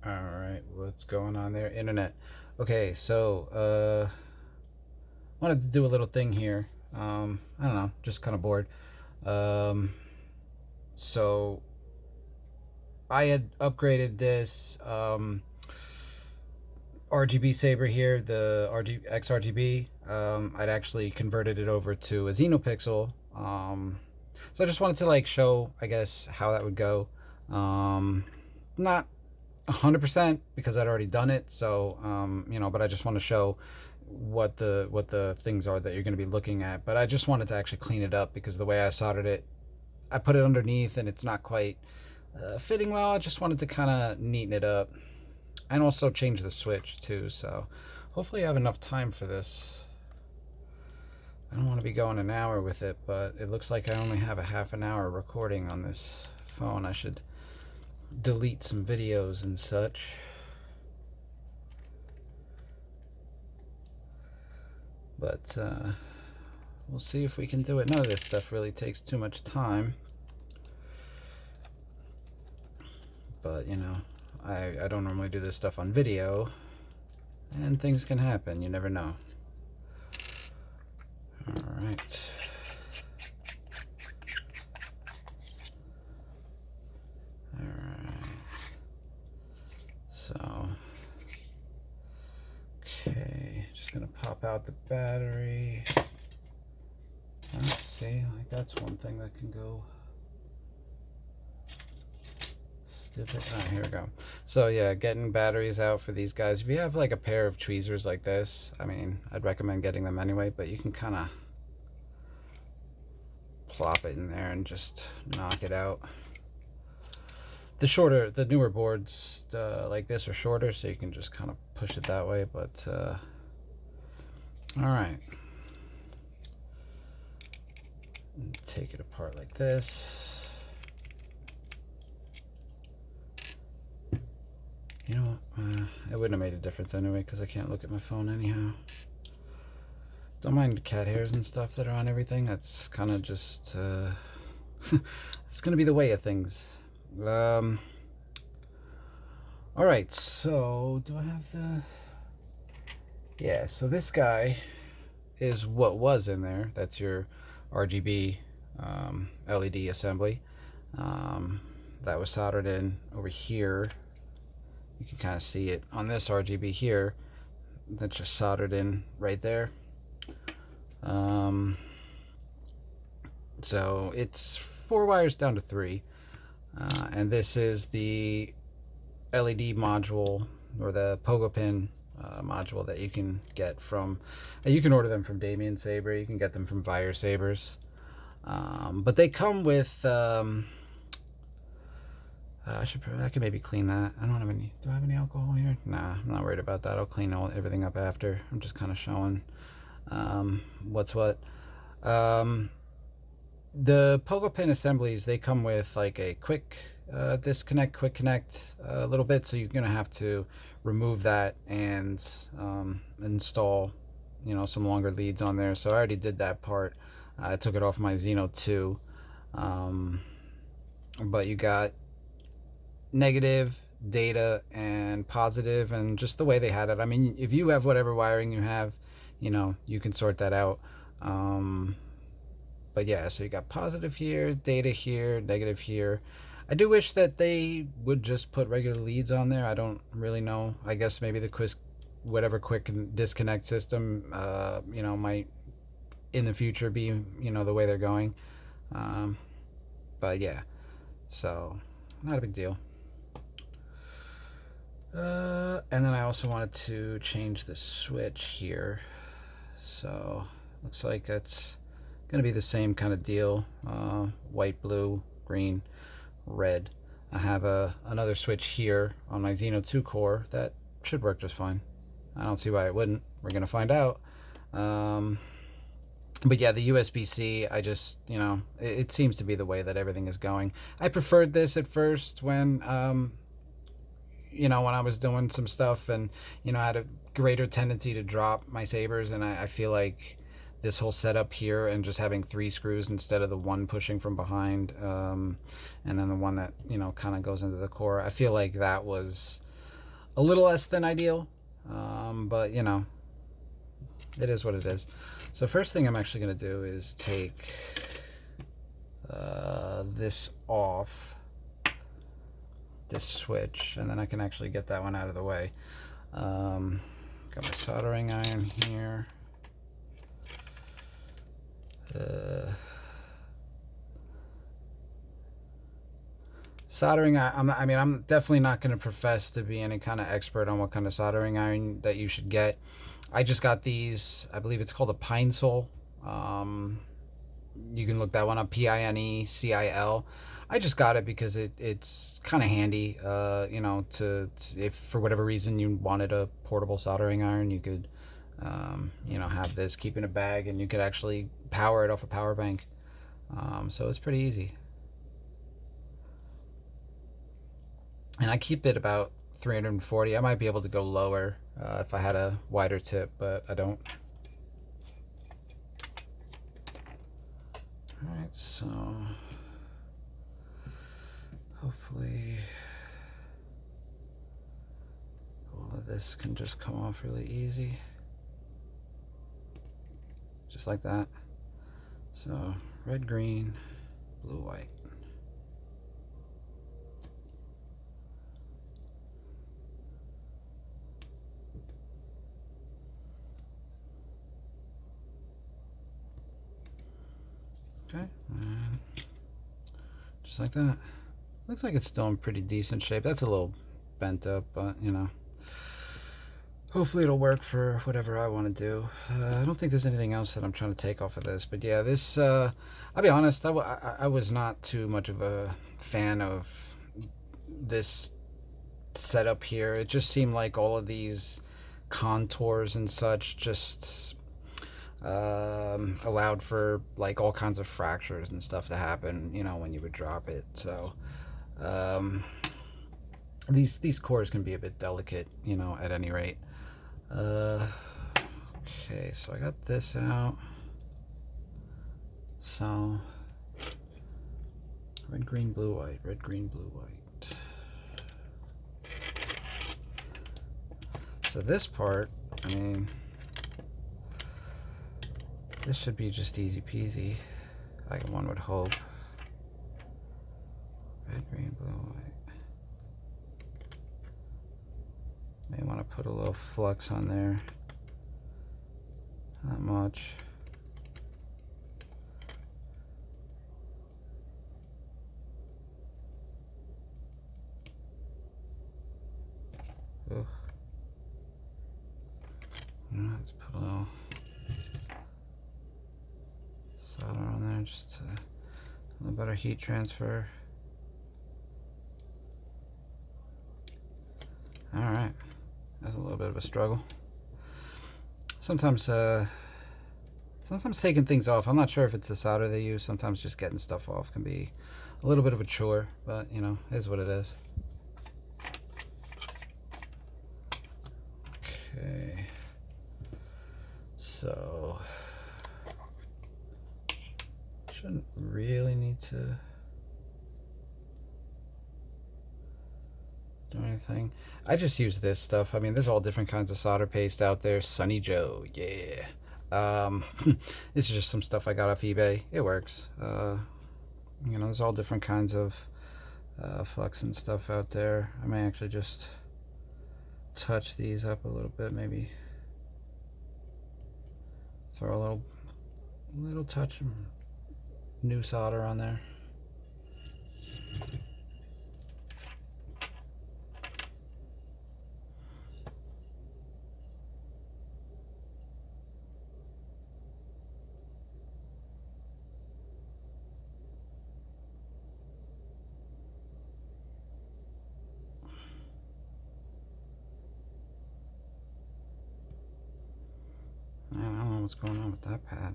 All right, what's going on there, internet? Okay, so wanted to do a little thing here. I don't know, just kind of bored. Um, so I had upgraded this RGB saber here, the XRGB. I'd actually converted it over to a Xenopixel. So I just wanted to like show, I guess, how that would go. Not 100% because I'd already done it. So but I just want to show what the things are that you're going to be looking at. But I just wanted to actually clean it up because the way I soldered it, I put it underneath and it's not quite fitting well. I just wanted to kind of neaten it up and also change the switch too. So hopefully I have enough time for this. I don't want to be going an hour with it, but it looks like I only have a half an hour recording on this phone. I should delete some videos and such. But we'll see if we can do it. None of this stuff really takes too much time. But, I don't normally do this stuff on video. And things can happen. You never know. Alright. Alright. So, okay. Just going to pop out the battery. See, like that's one thing that can go stupid. Here we go. So yeah, getting batteries out for these guys. If you have like a pair of tweezers like this, I mean, I'd recommend getting them anyway, but you can kind of plop it in there and just knock it out. The newer boards like this are shorter, so you can just kind of push it that way, but all right. Take it apart like this. You know what? It wouldn't have made a difference anyway because I can't look at my phone anyhow. Don't mind cat hairs and stuff that are on everything. That's kind of just it's gonna be the way of things. All right, so do I have the... Yeah, so this guy is what was in there. That's your RGB LED assembly. That was soldered in over here. You can kind of see it on this RGB here. That's just soldered in right there. So it's 4 wires down to 3. And this is the LED module, or the pogo pin module that you can get from... You can order them from Damien Saber. You can get them from Vire Sabers. But they come with... I can maybe clean that. I don't have any... Do I have any alcohol here? Nah, I'm not worried about that. I'll clean everything up after. I'm just kind of showing what's what. The pogo pin assemblies, they come with like a quick disconnect, quick connect a little bit, so you're gonna have to remove that and install some longer leads on there. So I already did that part. I took it off my Xeno3. But you got negative, data, and positive, and just the way they had it. I mean, if you have whatever wiring you have, you can sort that out. But yeah, so you got positive here, data here, negative here. I do wish that they would just put regular leads on there. I don't really know. I guess maybe the whatever quick disconnect system, might in the future be, the way they're going. But yeah, so not a big deal. And then I also wanted to change the switch here. So looks like that's gonna be the same kind of deal. White, blue, green, red. I have another switch here on my Xeno3 core that should work just fine. I don't see why it wouldn't. We're gonna find out. But yeah, the USB-C, I just, it seems to be the way that everything is going. I preferred this at first when when I was doing some stuff, and I had a greater tendency to drop my sabers, and I feel like this whole setup here and just having 3 screws instead of the one pushing from behind, and then the one that kind of goes into the core, I feel like that was a little less than ideal, but you know, it is what it is. So first thing I'm actually going to do is take this off, this switch, and then I can actually get that one out of the way. Got my soldering iron here. Soldering, I mean, I'm definitely not going to profess to be any kind of expert on what kind of soldering iron that you should get. I just got these, I believe it's called a Pine Sol. You can look that one up, PINECIL. I just got it because it's kind of handy, you know, if for whatever reason you wanted a portable soldering iron, you could, you know, have this, keep in a bag, and you could actually power it off a power bank. So it's pretty easy. And I keep it about 340. I might be able to go lower if I had a wider tip, but I don't. Alright, so hopefully all of this can just come off really easy. Just like that. So red, green, blue, white. Okay, and just like that. Looks like it's still in pretty decent shape. That's a little bent up, but you know, hopefully it'll work for whatever I want to do. I don't think there's anything else that I'm trying to take off of this, but yeah, this, I'll be honest, I was not too much of a fan of this setup here. It just seemed like all of these contours and such just allowed for like all kinds of fractures and stuff to happen, you know, when you would drop it. So these cores can be a bit delicate, you know, at any rate. Okay, so I got this out. So red, green, blue, white, red, green, blue, white. So this part, I mean, this should be just easy peasy, like one would hope. Red, green, blue, white. May want to put a little flux on there. Not much. Ugh. Let's put a little solder on there, just a little better heat transfer. All right, that's a little bit of a struggle. Sometimes taking things off, I'm not sure if it's the solder they use, sometimes just getting stuff off can be a little bit of a chore, but you know, it is what it is. Okay, so shouldn't really need to do anything. I just use this stuff. I mean, there's all different kinds of solder paste out there. Sunny Joe, yeah. This is just some stuff I got off eBay. It works. You know, there's all different kinds of flux and stuff out there. I may actually just touch these up a little bit, maybe throw a little touch of new solder on there. Man, I don't know what's going on with that pad.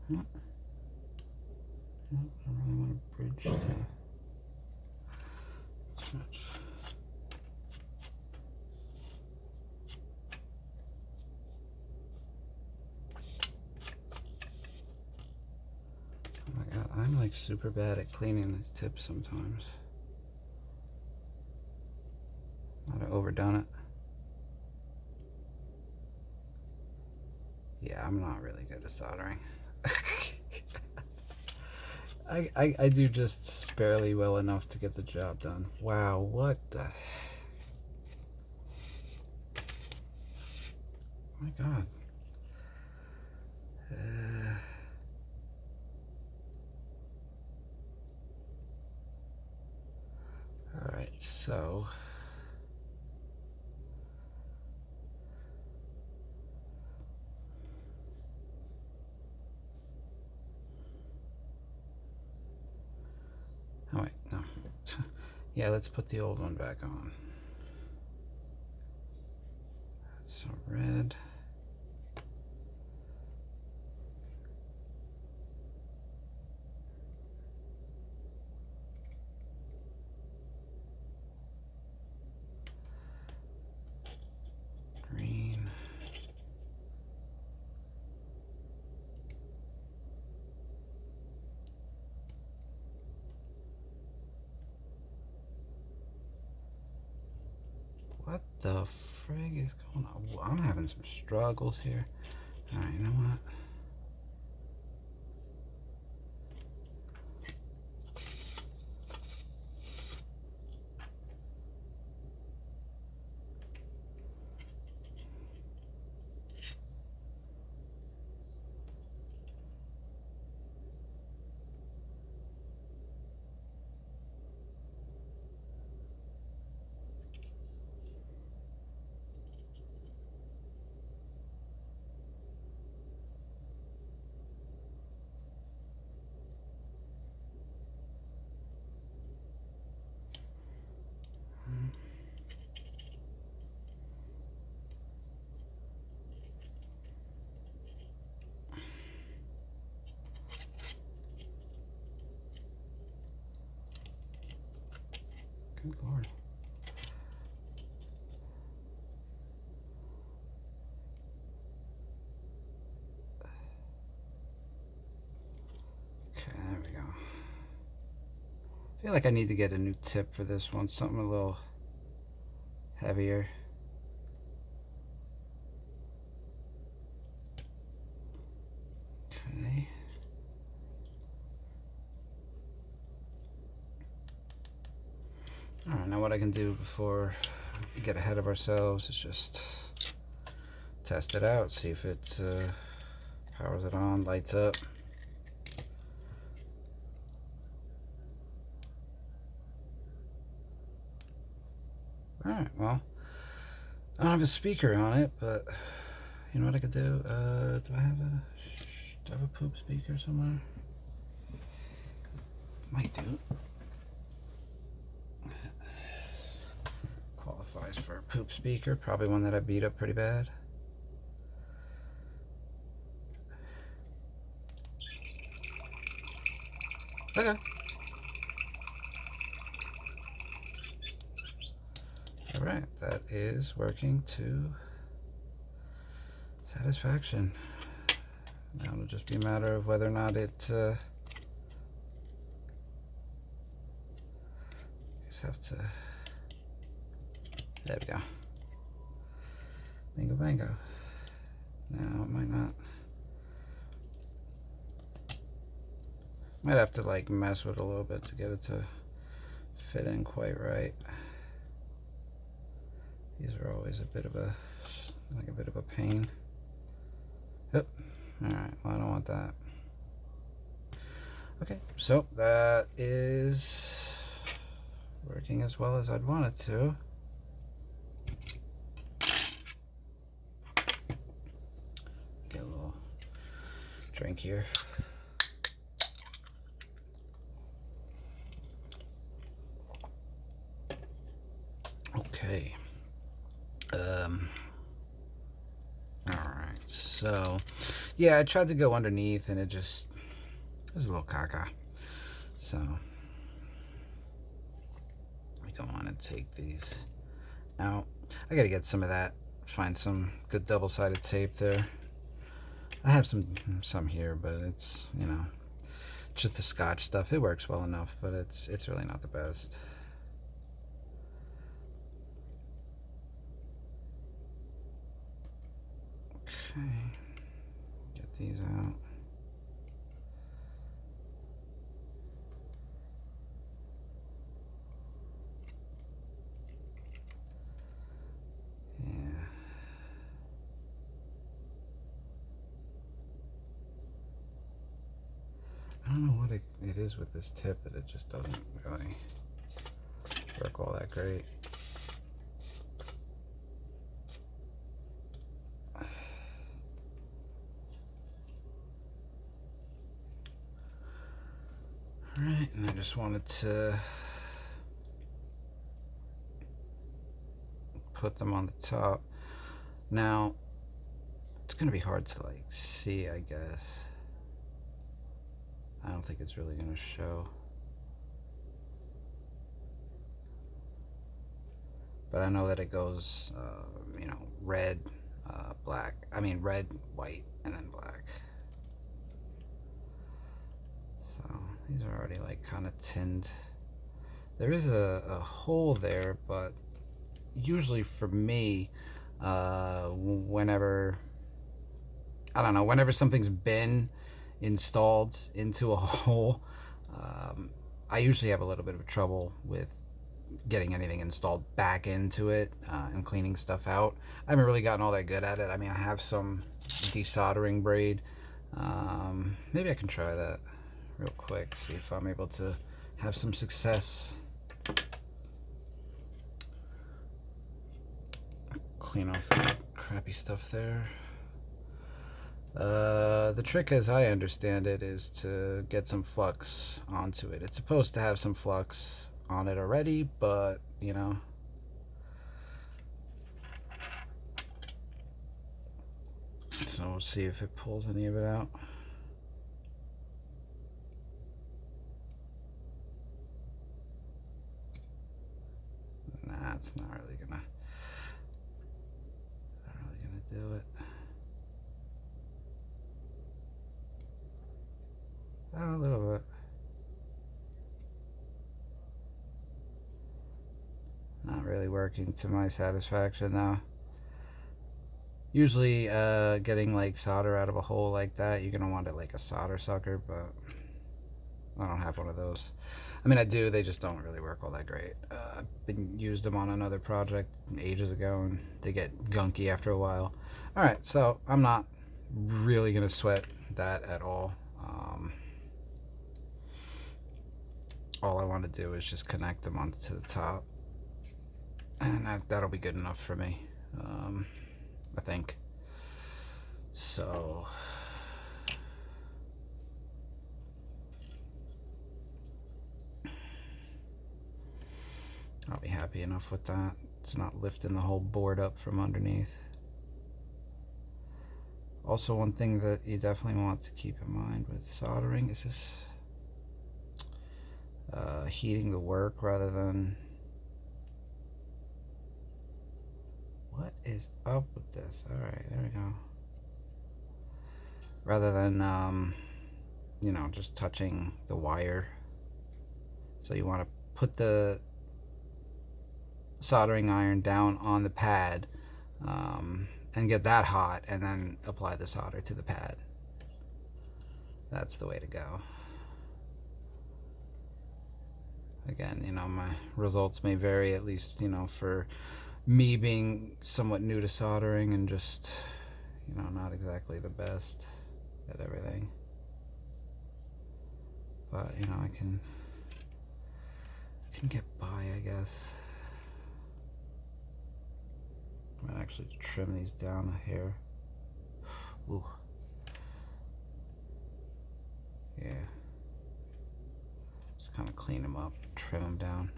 Nope. Nope, I really want to bridge to. Let's super bad at cleaning these tips sometimes. I've overdone it. Yeah, I'm not really good at soldering. I do just barely well enough to get the job done. Wow, what the... My God. Alright, so... Oh wait, no. Yeah, let's put the old one back on. So red. Green. What the frig is going on? Well, I'm having some struggles here. Alright, you know what? Good Lord. Okay, there we go. I feel like I need to get a new tip for this one, something a little heavier. Okay. Alright, now what I can do before we get ahead of ourselves is just test it out, see if it powers it on, lights up. Alright, well, I don't have a speaker on it, but you know what I could do? Do I have a poop speaker somewhere? Might do. Qualifies for a poop speaker, probably one that I beat up pretty bad. Okay. Alright, that is working to satisfaction. Now it'll just be a matter of whether or not it just have to... There we go. Bingo bango. Now it might not. Might have to like mess with it a little bit to get it to fit in quite right. These are always a bit of a pain. Yep. Alright, well I don't want that. Okay, so that is working as well as I'd want it to. Get a little drink here. Okay. Alright, so yeah, I tried to go underneath and it was a little caca. So let me go on and take these out. I gotta get some of that, find some good double-sided tape there. I have some here, but it's, you know, Just the Scotch stuff. It works well enough, but it's really not the best. Okay, get these out. Yeah. I don't know what it is with this tip, but it just doesn't really work all that great. Alright, and I just wanted to put them on the top. Now, it's going to be hard to like see, I guess. I don't think it's really going to show. But I know that it goes, you know, red, black. I mean, red, white, and then black. So these are already like kind of tinned. There is a hole there, but usually for me, whenever, I don't know, whenever something's been installed into a hole, I usually have a little bit of trouble with getting anything installed back into it and cleaning stuff out. I haven't really gotten all that good at it. I mean, I have some desoldering braid. Maybe I can try that real quick, see if I'm able to have some success. Clean off the crappy stuff there. The trick, as I understand it, is to get some flux onto it. It's supposed to have some flux on it already, but you know, so we'll see if it pulls any of it out. Nah, it's not really gonna do it. Oh, a little bit. Not really working to my satisfaction though. Usually getting like solder out of a hole like that, you're gonna want it like a solder sucker, but I don't have one of those. I mean, I do, they just don't really work all that great. I've used them on another project ages ago and they get gunky after a while. Alright, so I'm not really gonna sweat that at all. All I want to do is just connect them onto the top, and that'll be good enough for me, I think. So I'll be happy enough with that. It's not lifting the whole board up from underneath. Also, one thing that you definitely want to keep in mind with soldering is this heating the work rather than... What is up with this? Alright, there we go. Rather than, you know, just touching the wire. So you want to put the soldering iron down on the pad and get that hot, and then apply the solder to the pad. That's the way to go. Again, you know, my results may vary, at least, you know, for me being somewhat new to soldering and just, you know, not exactly the best at everything. But, you know, I can get by, I guess. I'm gonna actually trim these down a hair. Ooh. Yeah. Just kind of clean them up, trim them down.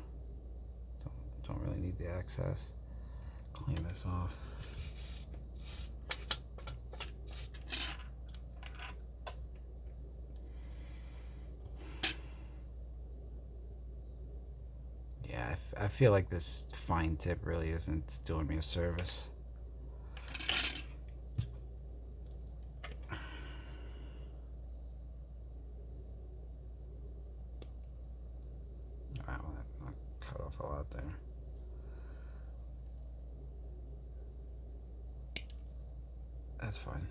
Don't really need the excess. Clean this off. Yeah, I feel like this fine tip really isn't doing me a service. That's fine.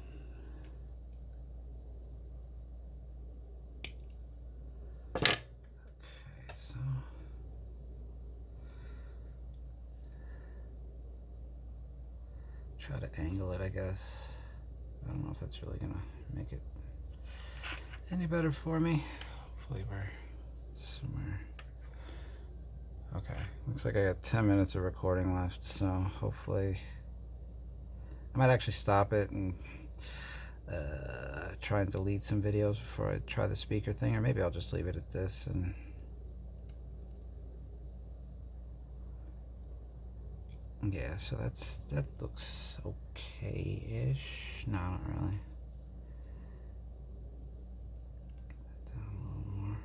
Okay, so try to angle it, I guess. I don't know if that's really gonna make it any better for me. Hopefully we're somewhere. Okay, looks like I got 10 minutes of recording left, so hopefully I might actually stop it and try and delete some videos before I try the speaker thing, or maybe I'll just leave it at this. And yeah, so that looks okay-ish. No, not really. Get that down a little more.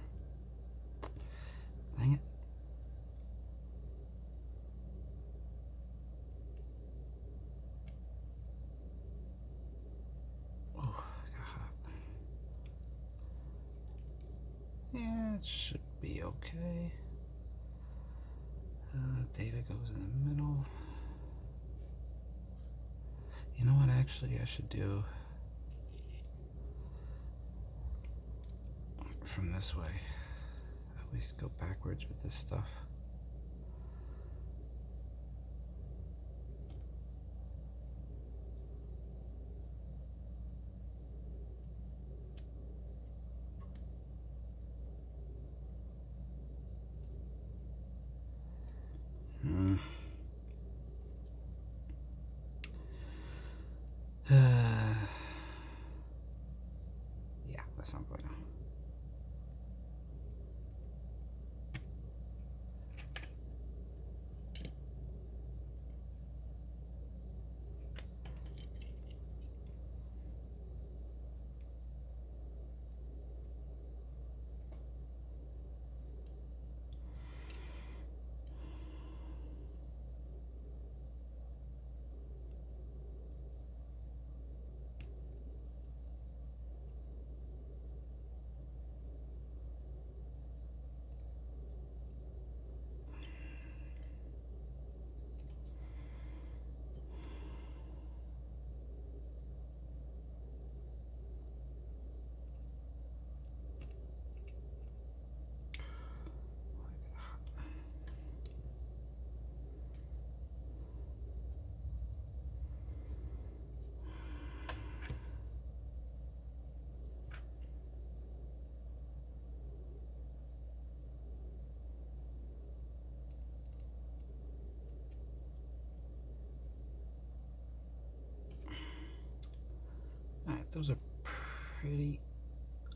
Dang it. Oh, I got hot. Yeah, it should be okay. Data goes in the middle. You know what, actually I should do from this way. I always go backwards with this stuff. Yeah, that's not good. Alright, those are pretty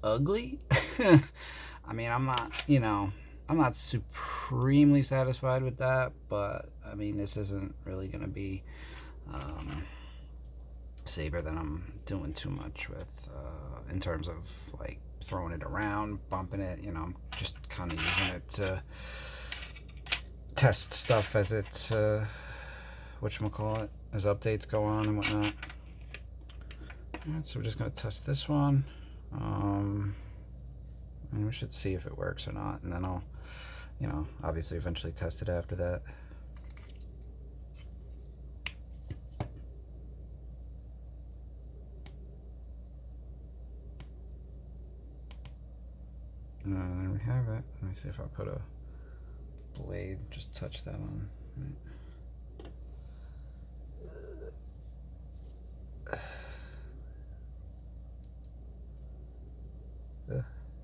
ugly. I mean, I'm not, I'm not supremely satisfied with that, but I mean, this isn't really going to be saber that I'm doing too much with in terms of like throwing it around, bumping it. I'm just kind of using it to test stuff as it, whatchamacallit, as updates go on and whatnot. Alright, so we're just going to test this one. And we should see if it works or not, and then I'll, obviously eventually test it after that. And there we have it. Let me see if I put a blade, just touch that on.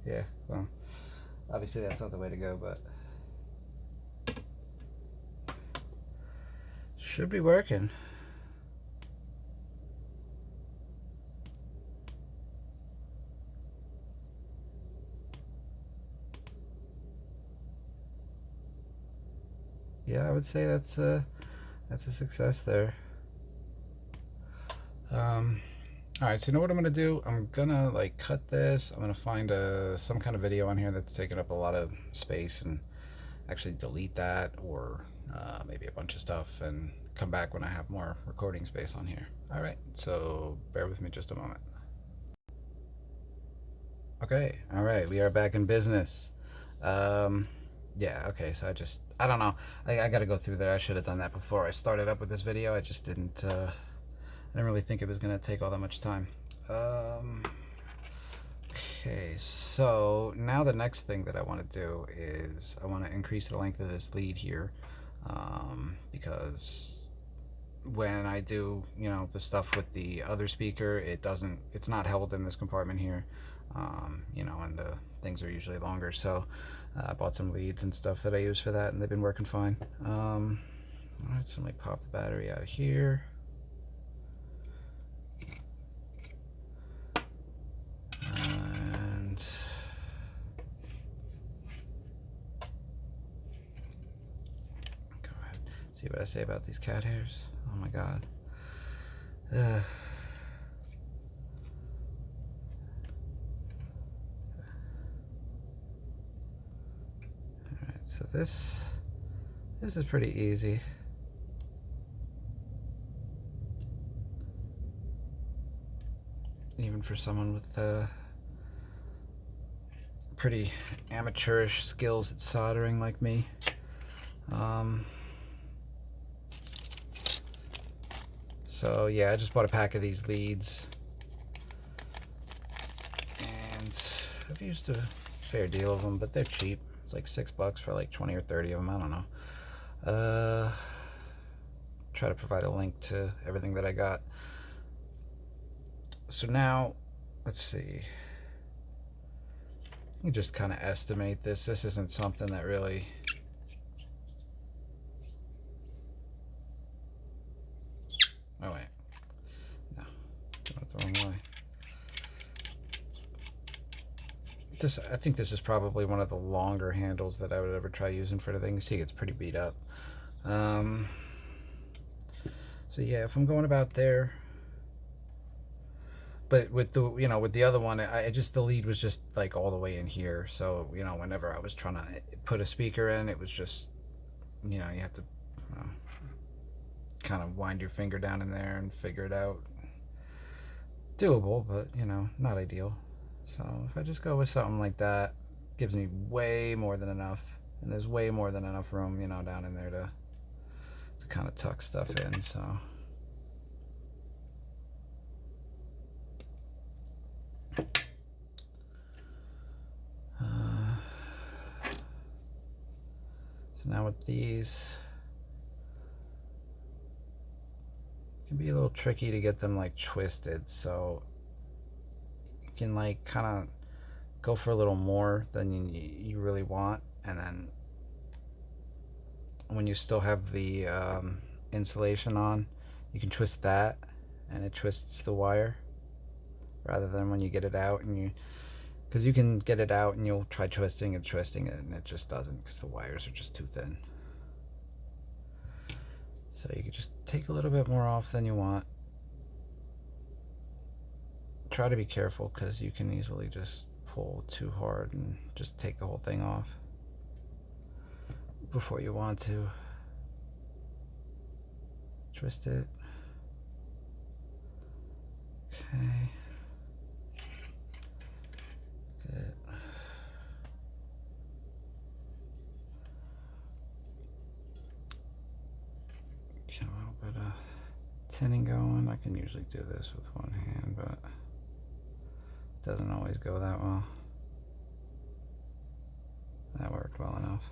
Yeah, well, obviously that's not the way to go, but should be working. Yeah, I would say that's a success there. Alright, so you know what I'm gonna do? I'm gonna like cut this. I'm gonna find some kind of video on here that's taking up a lot of space and actually delete that, or maybe a bunch of stuff, and come back when I have more recording space on here. Alright, so bear with me just a moment. Okay, alright, we are back in business. Yeah, okay, so I don't know. I gotta go through there. I should have done that before I started up with this video. I just didn't I didn't really think it was going to take all that much time. Okay, so now the next thing that I want to do is I want to increase the length of this lead here, because when I do, the stuff with the other speaker, it's not held in this compartment here, and the things are usually longer. So I bought some leads and stuff that I use for that, and they've been working fine. All right, so let me pop the battery out of here. And go ahead. See what I say about these cat hairs? Oh my god. Alright, so this is pretty easy. Even for someone with pretty amateurish skills at soldering like me. So yeah, I just bought a pack of these leads, and I've used a fair deal of them, but they're cheap. It's like $6 for like 20 or 30 of them. I don't know. Try to provide a link to everything that I got. So now, let's see. You just kind of estimate this. This isn't something that really... Oh wait, no, got it the wrong way. I think this is probably one of the longer handles that I would ever try using for the thing. You see, it's pretty beat up. So yeah, if I'm going about there, but with the with the other one, the lead was just like all the way in here. So whenever I was trying to put a speaker in, it was just you have to kind of wind your finger down in there and figure it out. Doable, but not ideal. So if I just go with something like that, gives me way more than enough, and there's way more than enough room down in there to kind of tuck stuff in. So so now with these, it can be a little tricky to get them like twisted, so you can like kind of go for a little more than you really want, and then when you still have the insulation on, you can twist that, and it twists the wire, rather than when you get it out and because you can get it out and you'll try twisting it and it just doesn't, because the wires are just too thin. So you can just take a little bit more off than you want. Try to be careful, because you can easily just pull too hard and just take the whole thing off before you want to. Twist it. Okay. Good. Get a little bit of tinning going. I can usually do this with one hand, but it doesn't always go that well. That worked well enough.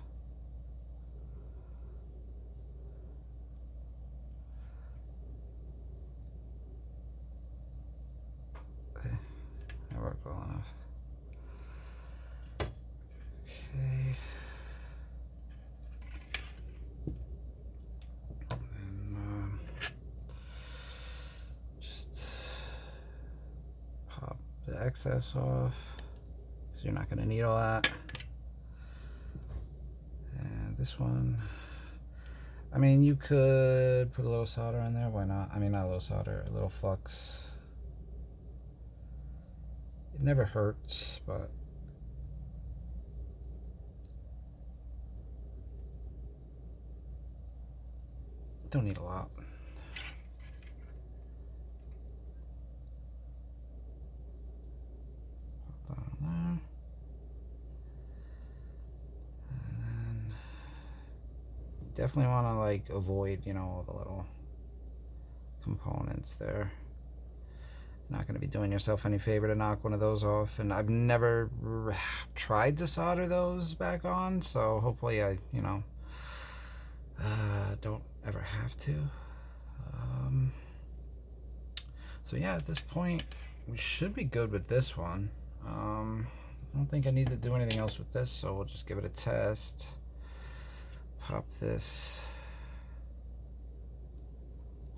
That worked well enough. Okay. And just pop the excess off, because you're not going to need all that. And this one, I mean, you could put a little solder in there. Why not? I mean, not a little solder, a little flux. It never hurts, but don't need a lot. Put that on there. And then definitely want to like avoid, all the little components there. Not going to be doing yourself any favor to knock one of those off, and I've never tried to solder those back on, so hopefully I, don't ever have to. So yeah, at this point we should be good with this one. I don't think I need to do anything else with this, so we'll just give it a test. Pop this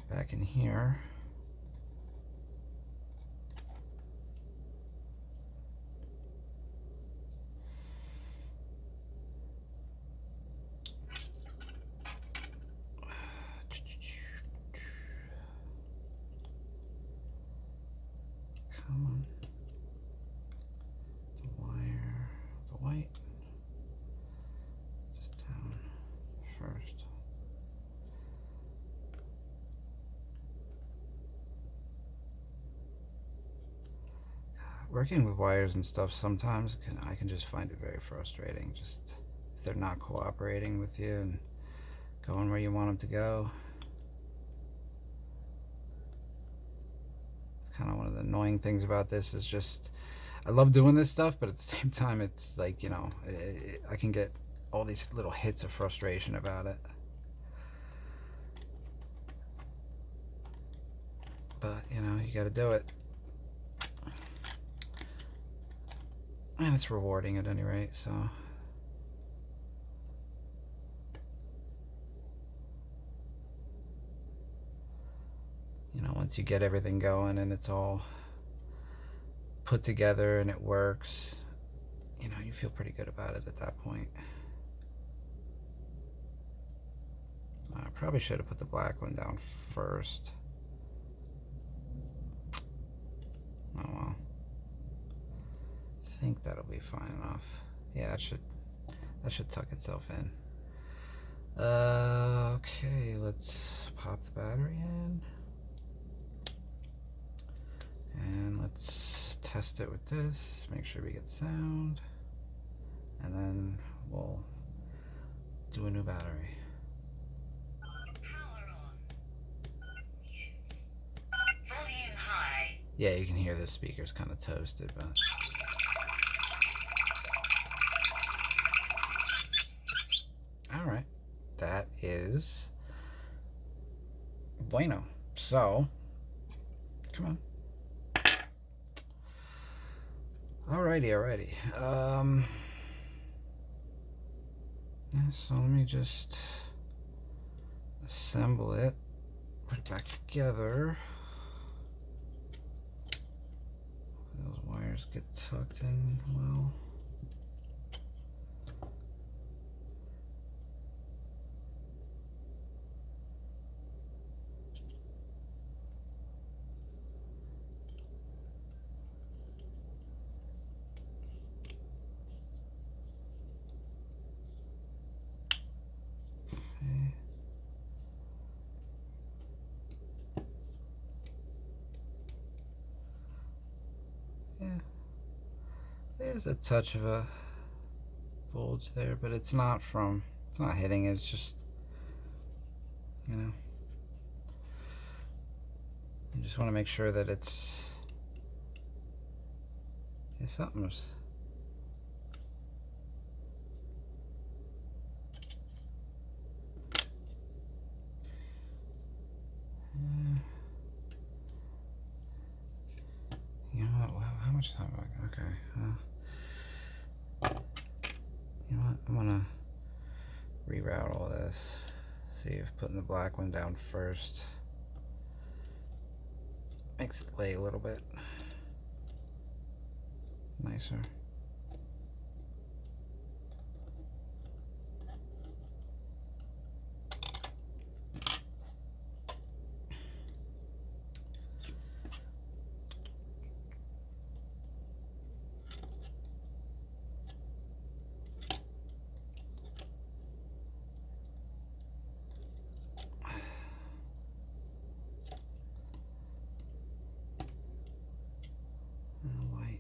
back in here. Come on. The wire, the white. Just down first. Working with wires and stuff sometimes I can just find it very frustrating. Just if they're not cooperating with you and going where you want them to go. It's kind of one of the annoying things about this is just I love doing this stuff, but at the same time it's like, I can get all these little hits of frustration about it. But, you got to do it. And it's rewarding at any rate, so. Once you get everything going and it's all put together and it works, you feel pretty good about it at that point. I probably should have put the black one down first. Oh well. I think that'll be fine enough. Yeah, that should tuck itself in. Okay, let's pop the battery in. And let's test it with this, make sure we get sound, and then we'll do a new battery. Power on. Mute. Volume high. Yeah, you can hear the speaker's kind of toasted, but alright, that is bueno. So, come on. Alrighty. Yeah, so let me just assemble it, put it back together. Those wires get tucked in well. There's a touch of a bulge there, but it's not hitting it, it's just, you just want to make sure that it's something's you know what, how much time have I got? Okay, you know what, I'm gonna reroute all this, see if putting the black one down first makes it lay a little bit nicer. White.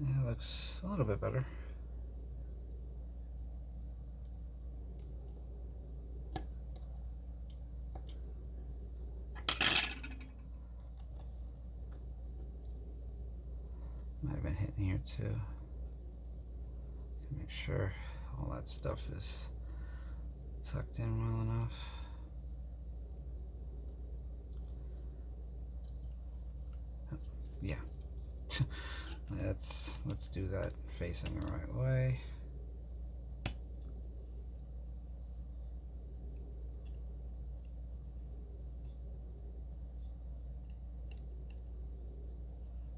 Yeah, looks a little bit better. Might have been hitting here too. Make sure all that stuff is tucked in well enough. Yeah. Let's do that facing the right way.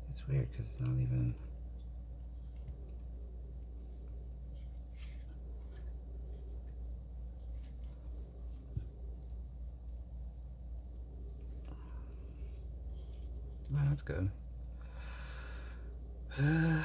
It's weird because it's not even. No, that's good. Okay.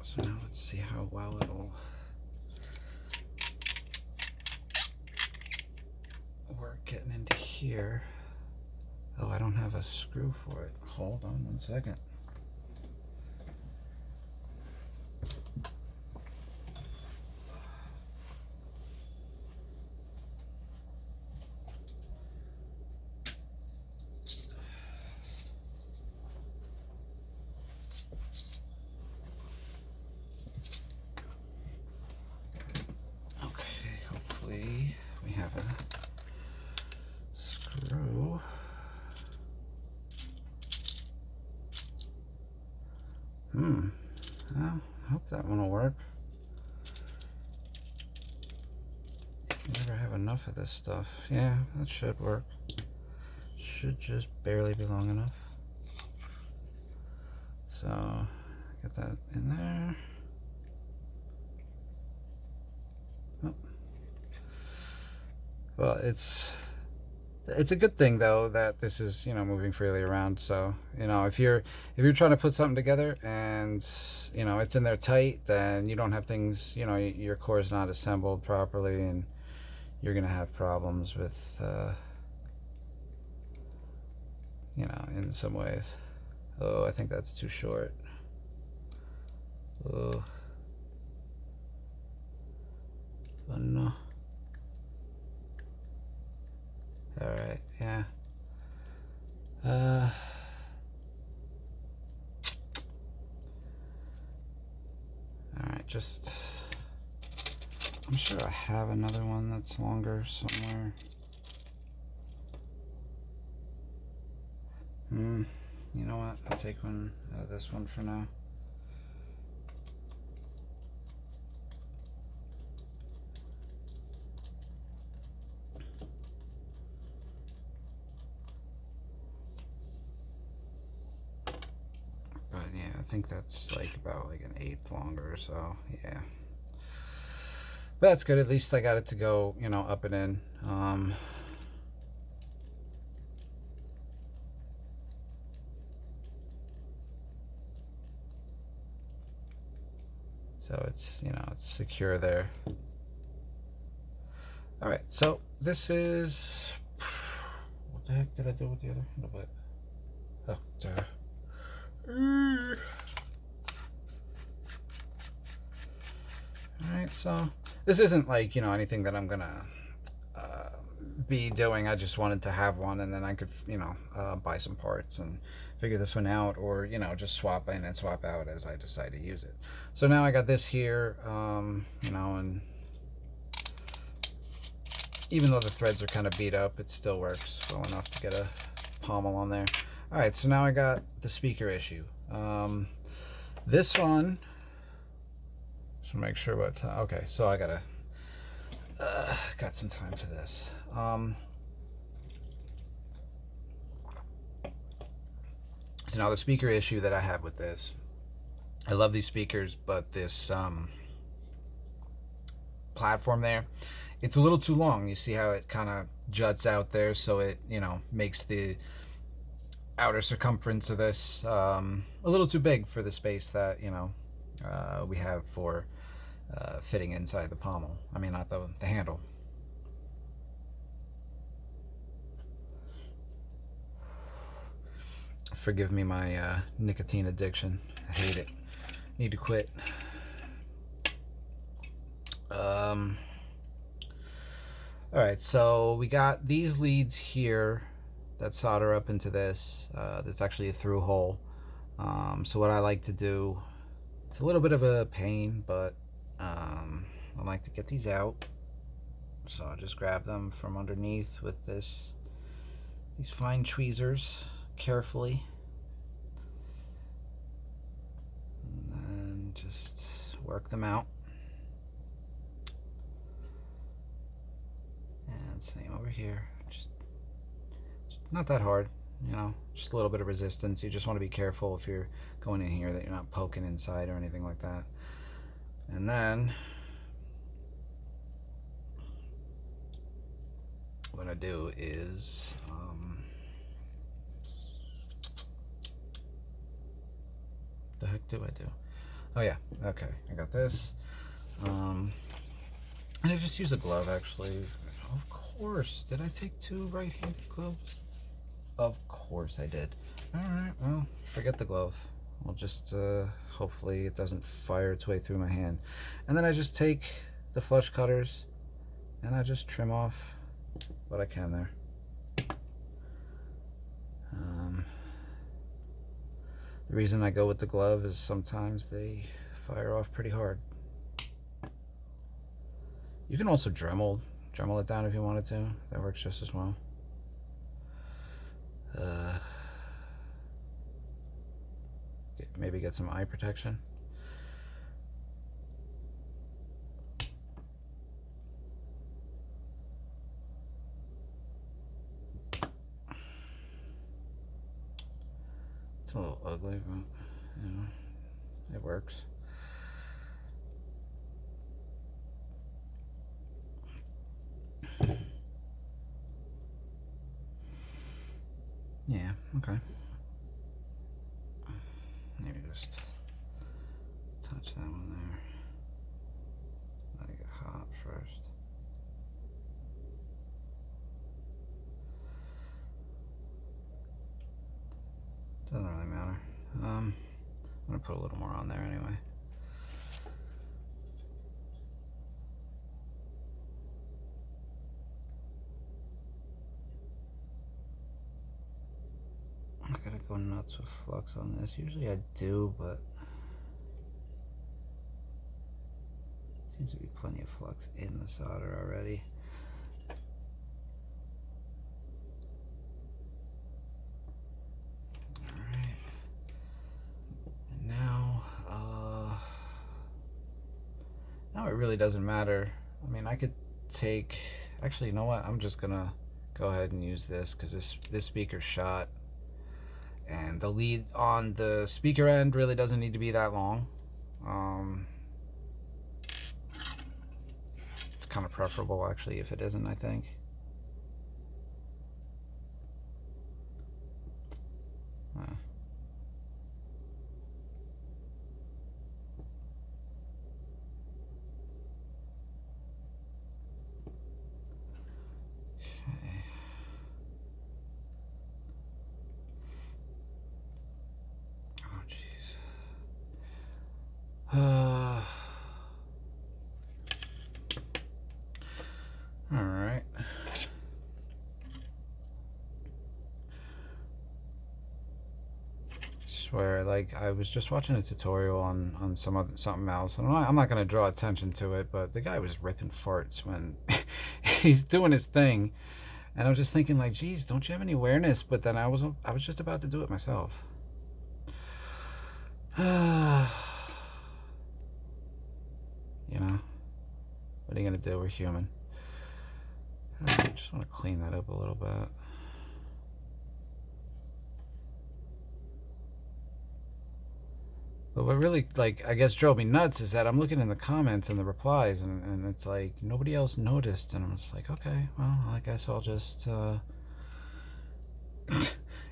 So now let's see how well it'll work getting into here. Oh, I don't have a screw for it. Hold on 1 second. Okay, hopefully we have a screw. Well, I hope that one will work. Never have enough of this stuff. Yeah, that should work. Should just barely be long enough. So, get that in there. Oh. Well, it's a good thing though that this is, you know, moving freely around. So, you know, if you're trying to put something together and, you know, it's in there tight, then you don't have things, you know, your core is not assembled properly, and you're gonna have problems with, you know, in some ways. Oh, I think that's too short. Oh, no. All right, yeah. All right, just. I'm sure I have another one that's longer somewhere. You know what? I'll take one out of this one for now. But yeah, I think that's like about like 1/8 longer, so yeah. But that's good. At least I got it to go, you know, up and in. So it's, you know, it's secure there. All right, so this is, what the heck did I do with the other handle? Oh, duh. All right, so this isn't like, you know, anything that I'm gonna be doing. I just wanted to have one, and then I could, you know, buy some parts and figure this one out, or, you know, just swap in and swap out as I decide to use it. So now I got this here, you know, and even though the threads are kind of beat up, it still works well enough to get a pommel on there. All right, so now I got the speaker issue. This one, just make sure what time. Okay, so I gotta got some time for this. So now the speaker issue that I have with this, I love these speakers, but this platform there, it's a little too long. You see how it kind of juts out there, so it, you know, makes the outer circumference of this a little too big for the space that, you know, we have for fitting inside the pommel. I mean, not the handle. Forgive me my nicotine addiction. I hate it. Need to quit. Alright, so we got these leads here that solder up into this. That's actually a through hole. So what I like to do, it's a little bit of a pain, but I like to get these out. So I just grab them from underneath with these fine tweezers carefully. And then just work them out. And same over here. Just it's not that hard, you know, just a little bit of resistance. You just want to be careful if you're going in here that you're not poking inside or anything like that. And then what I do is the heck do I do? Oh yeah, okay, I got this. And I just use a glove actually. Of course, did I take 2 right-handed gloves? Of course I did. Alright, well, forget the glove. We'll just hopefully it doesn't fire its way through my hand. And then I just take the flush cutters and I just trim off what I can there. The reason I go with the glove is sometimes they fire off pretty hard. You can also Dremel it down if you wanted to. That works just as well. Maybe get some eye protection. It's a little ugly, but you know, it works. Yeah, okay. Maybe just touch that one there. Let it get hot first. Doesn't really matter. I'm gonna put a little more on there anyway. I'm not gonna go nuts with flux on this. Usually I do, but seems to be plenty of flux in the solder already. Alright. And now it really doesn't matter. I mean, I could take, actually, you know what? I'm just gonna go ahead and use this because this speaker's shot. And the lead on the speaker end really doesn't need to be that long. It's kind of preferable actually if it isn't, I think. All right. Swear, like I was just watching a tutorial on something else, and I'm not gonna draw attention to it, but the guy was ripping farts when he's doing his thing, and I was just thinking like, geez, don't you have any awareness? But then I was just about to do it myself. You know, what are you gonna do? We're human. I just want to clean that up a little bit. But what really, like, I guess drove me nuts is that I'm looking in the comments and the replies, and it's like nobody else noticed, and I'm just like, okay, well, I guess I'll just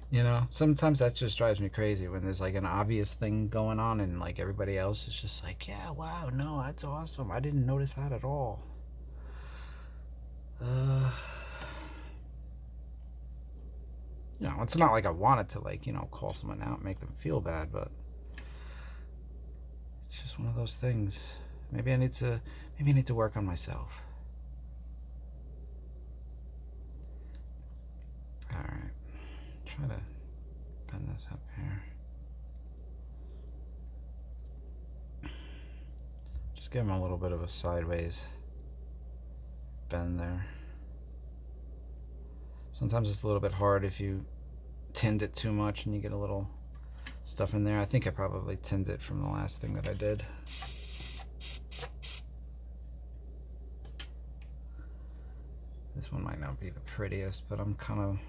You know, sometimes that just drives me crazy when there's like an obvious thing going on and like everybody else is just like, yeah, wow, no, that's awesome. I didn't notice that at all. Uh, you know, it's not like I wanted to like, you know, call someone out and make them feel bad, but it's just one of those things. Maybe I need to work on myself. All right, try to bend this up here. Just give him a little bit of a sideways bend there. Sometimes it's a little bit hard if you tinned it too much and you get a little stuff in there. I think I probably tinned it from the last thing that I did. This one might not be the prettiest, but I'm kind of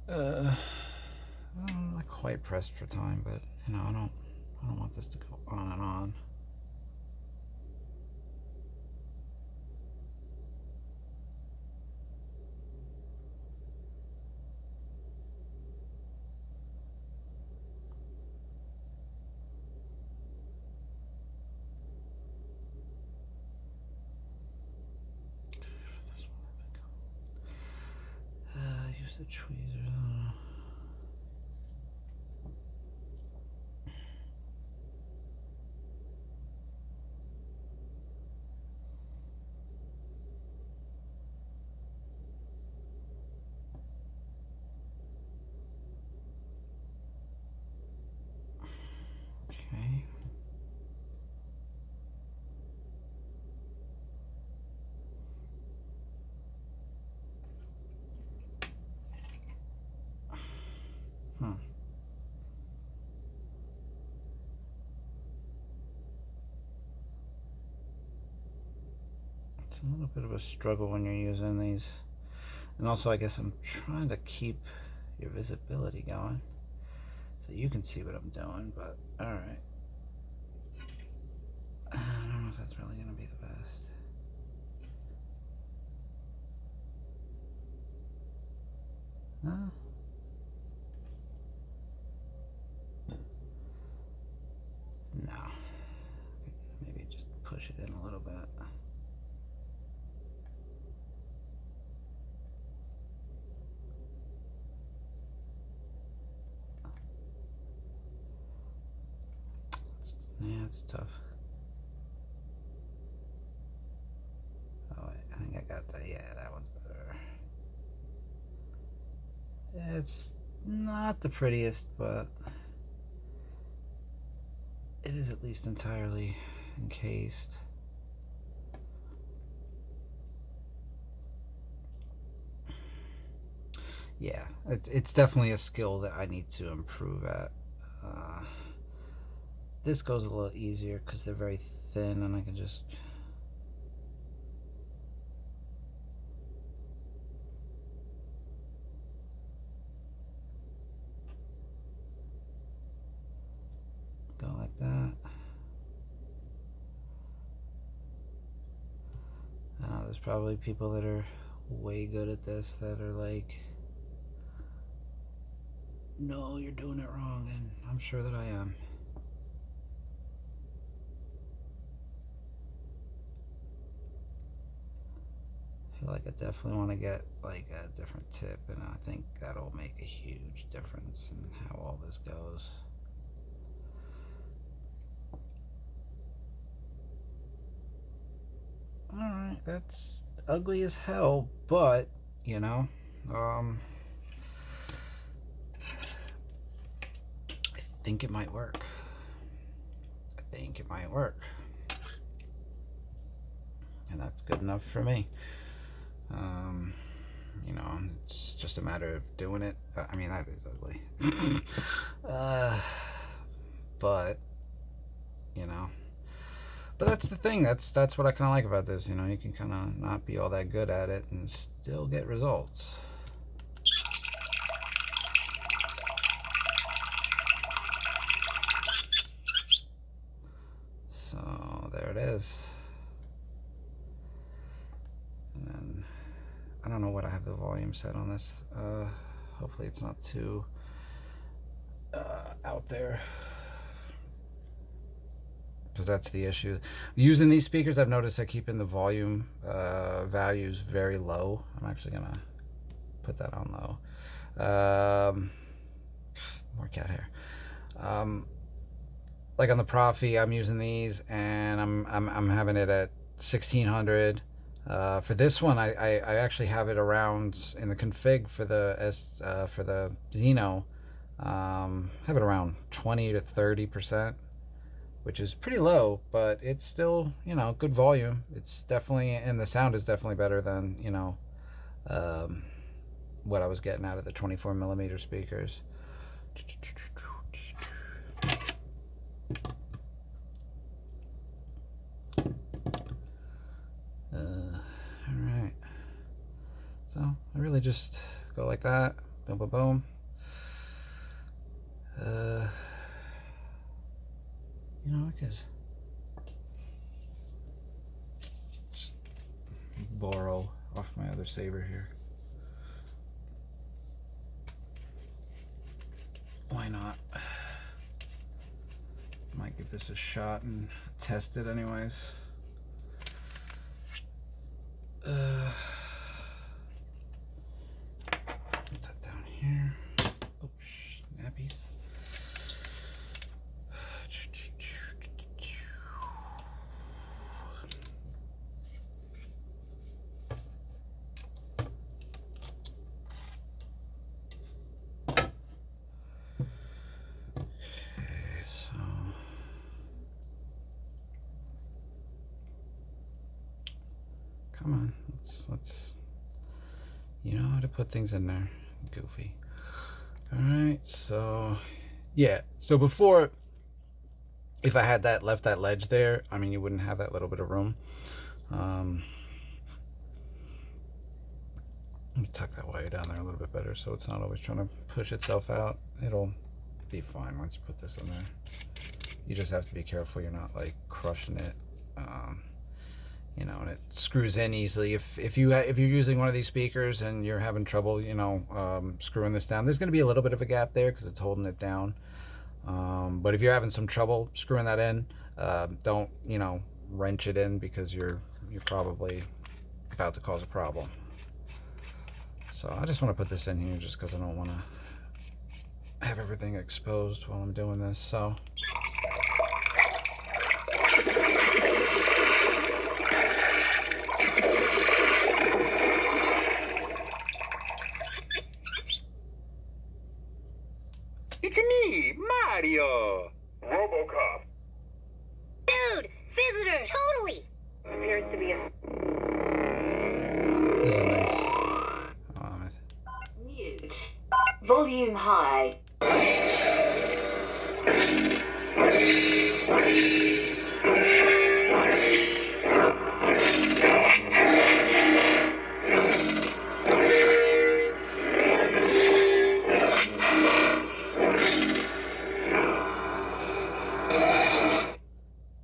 I'm not quite pressed for time, but you know, I don't want this to go on and on. Use the tweezers. Okay. Hmm. It's a little bit of a struggle when you're using these. And also, I guess I'm trying to keep your visibility going so you can see what I'm doing, but alright. I don't know if that's really going to be the best. No. No. Maybe just push it in a little bit. Yeah, it's tough. Oh, wait, I think I got that. Yeah, that one's better. It's not the prettiest, but it is at least entirely encased. Yeah, it's definitely a skill that I need to improve at. This goes a little easier because they're very thin and I can just go like that. I know there's probably people that are way good at this that are like, no, you're doing it wrong, and I'm sure that I am. I feel like I definitely want to get like a different tip, and I think that'll make a huge difference in how all this goes. Alright, that's ugly as hell, but, you know, I think it might work. I think it might work. And that's good enough for me. You know, it's just a matter of doing it. I mean, that is ugly. But, you know, but that's the thing. That's what I kind of like about this. You know, you can kind of not be all that good at it and still get results. So there it is. And then I don't know what I have the volume set on this. Hopefully it's not too out there, because that's the issue. Using these speakers, I've noticed I keeping the volume values very low. I'm actually gonna put that on low. More cat hair. Like on the Profi, I'm using these, and I'm having it at 1600. For this one, I actually have it around in the config for the Xeno. Have it around 20 to 30%, which is pretty low, but it's still, you know, good volume. It's definitely, and the sound is definitely better than, you know, what I was getting out of the 24mm speakers. Alright. So I really just go like that. Boom, boom, boom. You know, I could just borrow off my other saber here. Why not? Might give this a shot and test it anyways. Put that down here. Oh, snappy. Come on, let's you know how to put things in there, goofy. All right, so yeah, so before, if I had that left that ledge there, I mean, you wouldn't have that little bit of room. Let me tuck that wire down there a little bit better so it's not always trying to push itself out. It'll be fine once you put this in there. You just have to be careful you're not like crushing it. You know, and it screws in easily. If you're using one of these speakers and you're having trouble, you know, screwing this down, there's going to be a little bit of a gap there because it's holding it down. But if you're having some trouble screwing that in, don't, you know, wrench it in, because you're probably about to cause a problem. So I just want to put this in here just because I don't want to have everything exposed while I'm doing this. So. It's me, Mario! Robocop! Dude! Visitor! Totally! Appears to be a... This is nice. Mute. Volume high.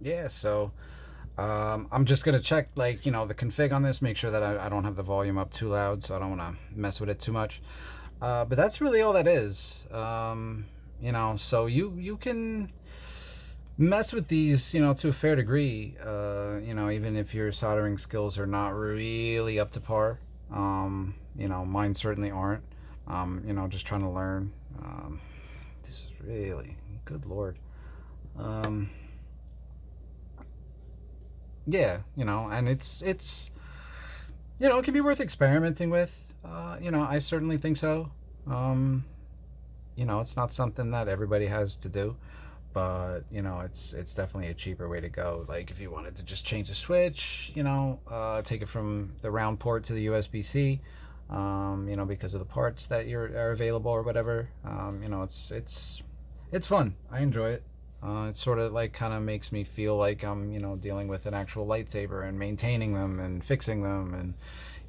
Yeah, so I'm just gonna check, like, you know, the config on this, make sure that I don't have the volume up too loud, so I don't want to mess with it too much. But that's really all that is. You know, so you can mess with these, you know, to a fair degree. You know, even if your soldering skills are not really up to par. You know, mine certainly aren't. You know, just trying to learn. This is really, good lord. Yeah, you know, and it's you know, it can be worth experimenting with. You know, I certainly think so. You know, it's not something that everybody has to do, but you know, it's definitely a cheaper way to go. Like if you wanted to just change the switch, you know, take it from the round port to the USB-C, you know, because of the parts that are available or whatever. You know, it's fun. I enjoy it. It sort of like kind of makes me feel like I'm, you know, dealing with an actual lightsaber and maintaining them and fixing them and,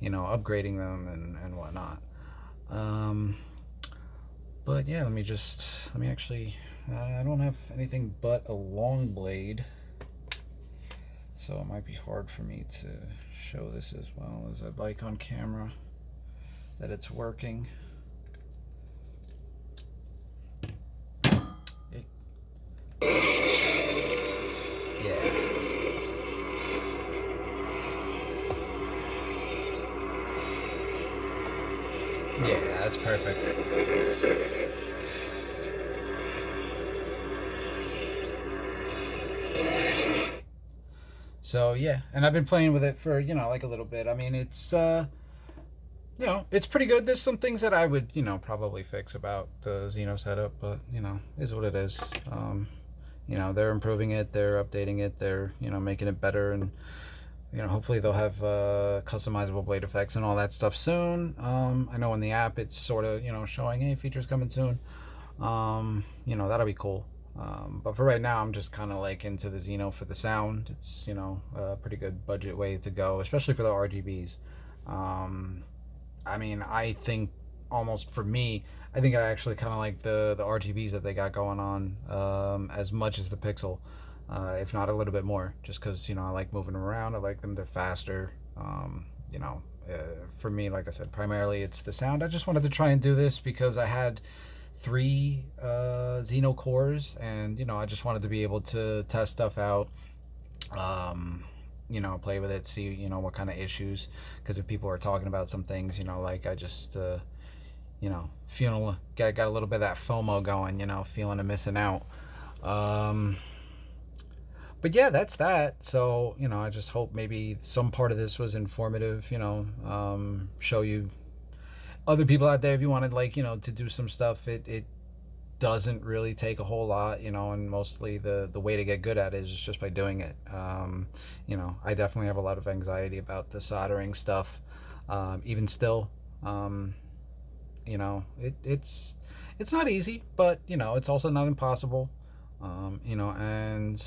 you know, upgrading them and whatnot. But yeah, let me actually, I don't have anything but a long blade, so it might be hard for me to show this as well as I'd like on camera. that it's working. Yeah, that's perfect. So yeah, and I've been playing with it for, like a little bit. I mean, it's it's pretty good. There's some things that I would, probably fix about the Xeno setup, but is what it is. They're improving it, they're updating it, they're making it better, and hopefully they'll have customizable blade effects and all that stuff soon. I know in the app it's sort of showing, hey, features coming soon. That'll be cool. But for right now, I'm just kind of like into the Xeno for the sound. It's a pretty good budget way to go, especially for the RGBs. I mean, I think almost for me, I think I actually kind of like the RGBs that they got going on as much as the Pixel, if not a little bit more. Just because I like moving them around. I like them. They're faster. You know, for me, like I said, primarily it's the sound. I just wanted to try and do this because I had 3 Xeno cores, and I just wanted to be able to test stuff out. Play with it, see what kind of issues, because if people are talking about some things, like I just feeling got a little bit of that FOMO going, feeling of missing out. um but yeah, that's that. So I just hope maybe some part of this was informative, show you other people out there, if you wanted, like, to do some stuff. It doesn't really take a whole lot, and mostly the way to get good at it is just by doing it. I definitely have a lot of anxiety about the soldering stuff. Even still, it's not easy, but it's also not impossible. And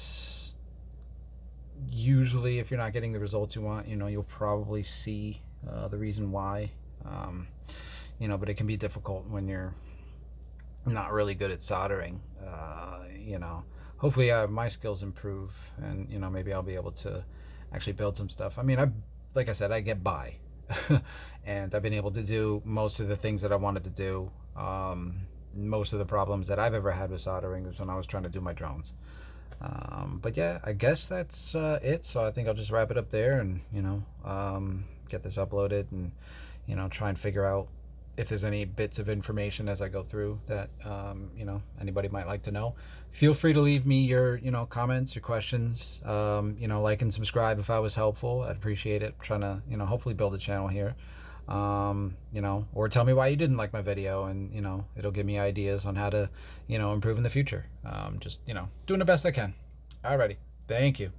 usually, if you're not getting the results you want, you'll probably see the reason why. But it can be difficult when you're not really good at soldering. Hopefully my skills improve, and maybe I'll be able to actually build some stuff. I mean, like I said, I get by. And I've been able to do most of the things that I wanted to do. Most of the problems that I've ever had with soldering was when I was trying to do my drones. But yeah, I guess that's it. So I think I'll just wrap it up there, and get this uploaded, and try and figure out if there's any bits of information as I go through that anybody might like to know. Feel free to leave me your comments, your questions. Like and subscribe if I was helpful. I'd appreciate it. I'm trying to hopefully build a channel here. Or tell me why you didn't like my video, and it'll give me ideas on how to improve in the future. Just doing the best I can. Alrighty, thank you.